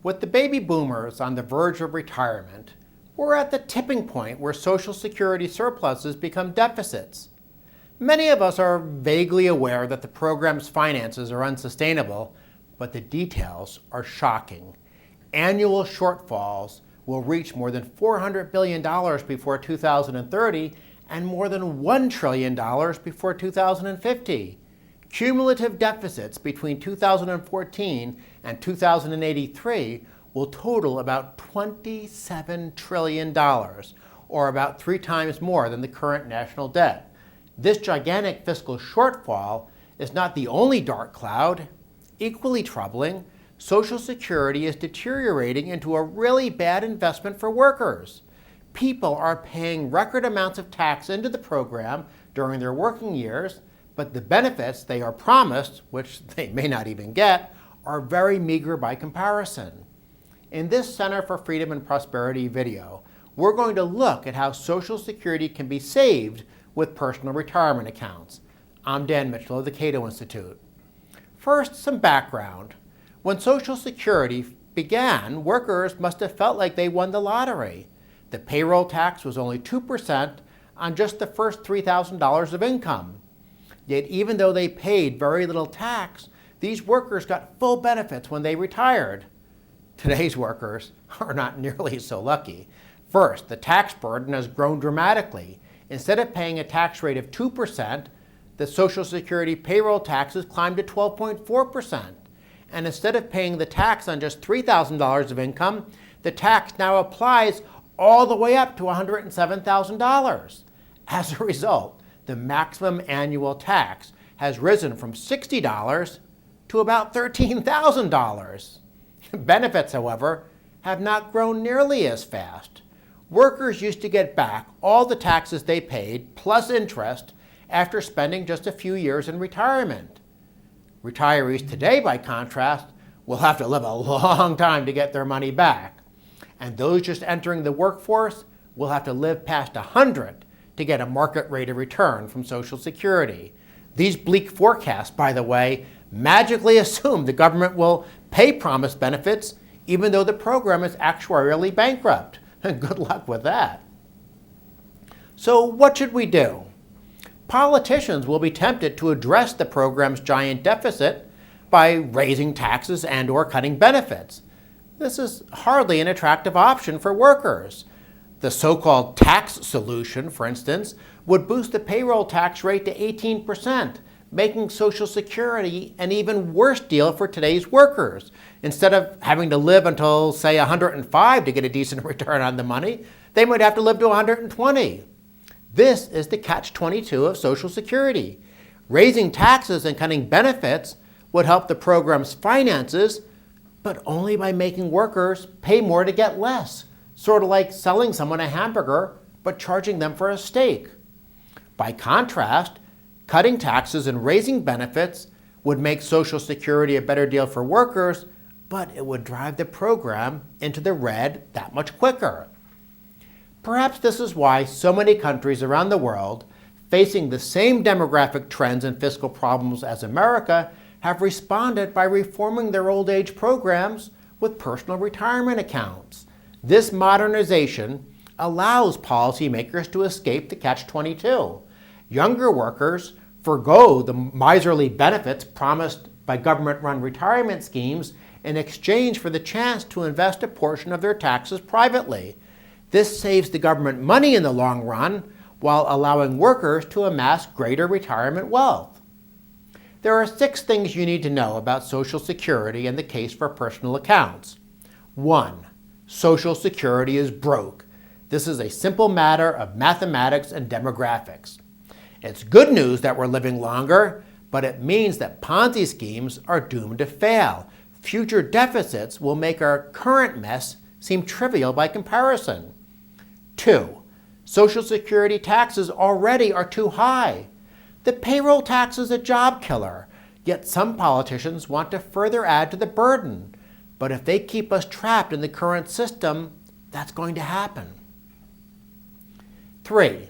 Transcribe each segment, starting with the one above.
With the baby boomers on the verge of retirement, we're at the tipping point where Social Security surpluses become deficits. Many of us are vaguely aware that the program's finances are unsustainable, but the details are shocking. Annual shortfalls will reach more than $400 billion before 2030 and more than $1 trillion before 2050. Cumulative deficits between 2014 and 2083 will total about $27 trillion, or about 3 times more than the current national debt. This gigantic fiscal shortfall is not the only dark cloud. Equally troubling, Social Security is deteriorating into a really bad investment for workers. People are paying record amounts of tax into the program during their working years, but the benefits they are promised, which they may not even get, are very meager by comparison. In this Center for Freedom and Prosperity video, we're going to look at how Social Security can be saved with personal retirement accounts. I'm Dan Mitchell of the Cato Institute. First, some background. When Social Security began, workers must have felt like they won the lottery. The payroll tax was only 2% on just the first $3,000 of income. Yet even though they paid very little tax, these workers got full benefits when they retired. Today's workers are not nearly so lucky. First, the tax burden has grown dramatically. Instead of paying a tax rate of 2%, the Social Security payroll taxes climbed to 12.4%. And instead of paying the tax on just $3,000 of income, the tax now applies all the way up to $107,000. As a result, the maximum annual tax has risen from $60 to about $13,000. Benefits, however, have not grown nearly as fast. Workers used to get back all the taxes they paid, plus interest, after spending just a few years in retirement. Retirees today, by contrast, will have to live a long time to get their money back. And those just entering the workforce will have to live past 100 to get a market rate of return from Social Security. These bleak forecasts, by the way, magically assume the government will pay promised benefits even though the program is actuarially bankrupt. Good luck with that. So what should we do? Politicians will be tempted to address the program's giant deficit by raising taxes and/or cutting benefits. This is hardly an attractive option for workers. The so-called tax solution, for instance, would boost the payroll tax rate to 18%, making Social Security an even worse deal for today's workers. Instead of having to live until, say, 105 to get a decent return on the money, they might have to live to 120. This is the catch-22 of Social Security. Raising taxes and cutting benefits would help the program's finances, but only by making workers pay more to get less, sort of like selling someone a hamburger but charging them for a steak. By contrast, cutting taxes and raising benefits would make Social Security a better deal for workers, but it would drive the program into the red that much quicker. Perhaps this is why so many countries around the world, facing the same demographic trends and fiscal problems as America, have responded by reforming their old age programs with personal retirement accounts. This modernization allows policymakers to escape the catch-22. Younger workers forgo the miserly benefits promised by government-run retirement schemes in exchange for the chance to invest a portion of their taxes privately. This saves the government money in the long run while allowing workers to amass greater retirement wealth. There are 6 things you need to know about Social Security and the case for personal accounts. 1. Social Security is broke. This is a simple matter of mathematics and demographics. It's good news that we're living longer, but it means that Ponzi schemes are doomed to fail. Future deficits will make our current mess seem trivial by comparison. 2. Social Security taxes already are too high. The payroll tax is a job killer, yet some politicians want to further add to the burden. But if they keep us trapped in the current system, that's going to happen. 3.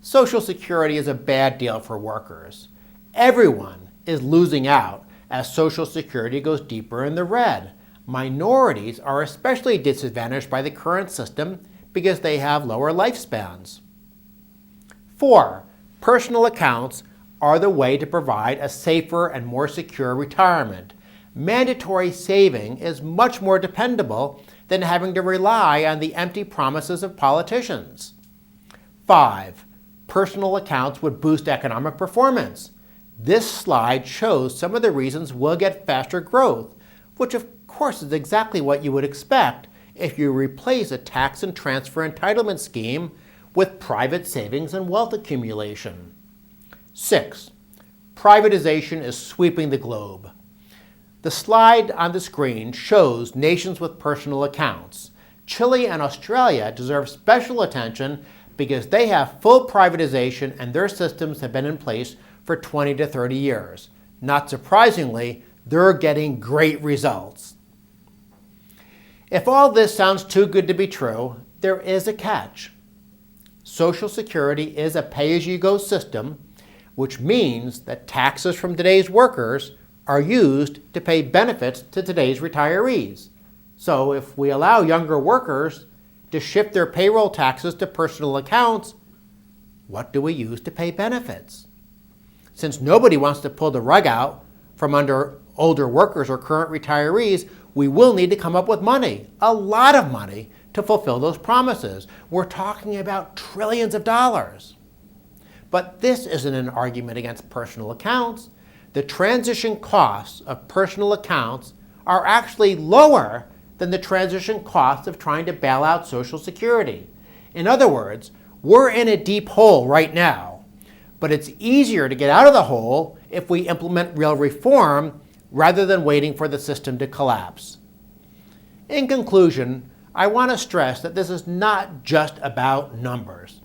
Social Security is a bad deal for workers. Everyone is losing out as Social Security goes deeper in the red. Minorities are especially disadvantaged by the current system because they have lower lifespans. 4. Personal accounts are the way to provide a safer and more secure retirement. Mandatory saving is much more dependable than having to rely on the empty promises of politicians. 5. Personal accounts would boost economic performance. This slide shows some of the reasons we'll get faster growth, which of course is exactly what you would expect if you replace a tax and transfer entitlement scheme with private savings and wealth accumulation. 6. Privatization is sweeping the globe. The slide on the screen shows nations with personal accounts. Chile and Australia deserve special attention because they have full privatization and their systems have been in place for 20 to 30 years. Not surprisingly, they're getting great results. If all this sounds too good to be true, there is a catch. Social Security is a pay-as-you-go system, which means that taxes from today's workers are used to pay benefits to today's retirees. So if we allow younger workers to shift their payroll taxes to personal accounts, what do we use to pay benefits? Since nobody wants to pull the rug out from under older workers or current retirees, we will need to come up with money, a lot of money, to fulfill those promises. We're talking about trillions of dollars. But this isn't an argument against personal accounts. The transition costs of personal accounts are actually lower than the transition costs of trying to bail out Social Security. In other words, we're in a deep hole right now, but it's easier to get out of the hole if we implement real reform rather than waiting for the system to collapse. In conclusion, I want to stress that this is not just about numbers.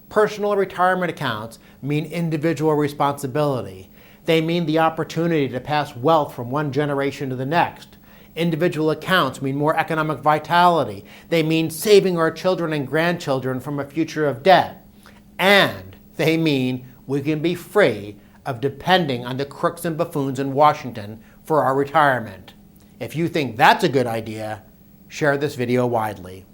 Personal retirement accounts mean individual responsibility. They mean the opportunity to pass wealth from one generation to the next. Individual accounts mean more economic vitality. They mean saving our children and grandchildren from a future of debt. And they mean we can be free of depending on the crooks and buffoons in Washington for our retirement. If you think that's a good idea, share this video widely.